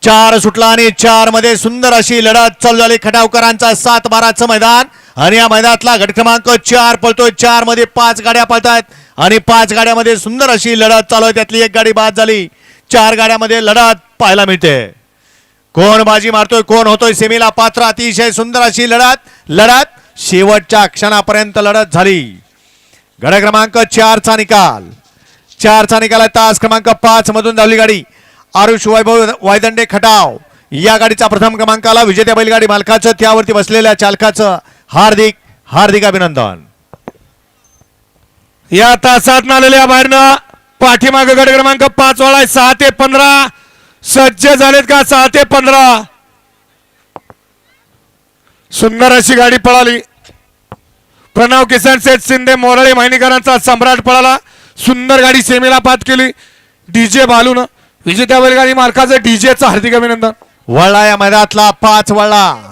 4 सुटला आणि 4 मध्ये सुंदर अशी लढत चालू झाली. खटावकरांचा 7-12चं मैदान आणि या मैदानातला गट क्रमांक 4 पळतोय. 4 मध्ये 5 गाड्या पळतायत आणि 5 गाड्यामध्ये सुंदर अशी लढत चालू आहे. त्यातली एक गाडी बाद झाली. 4 गाड्यामध्ये लढत पाहायला मिळते. कोण बाजी मारतोय, कोण होतोय सेमीला पात्र. अतिशय सुंदर अशी लढत शेवटच्या क्षणापर्यंत लढत झाली. गट क्रमांक 4चा निकाल. 4चा निकाल आहे. तास क्रमांक 5 मधून धावली गाडी आरुष वैभव वायदंडे खटाव. या गाडीचा प्रथम क्रमांकाला विजेत्या बैलगाडी मालकाचं त्यावरती बसलेल्या चालकाचं हार्दिक अभिनंदन. या तासात आलेल्या बाहेरनं पाठीमागे गट क्रमांक 5 वाला 6 ते 15 सज्ज झालेत का? 6 ते 15 सुंदर अशी गाडी पळाली. प्रणव किसन सेठ शिंदे मोराळे माहिनीकरांचा सम्राट पळाला. सुंदर गाडी सेमीला पात केली. डीजे बालून विजेत्या बैलगाडी मालकाचं डीजेचं हार्दिक अभिनंदन. वळला या मैदानातला 5 वळला.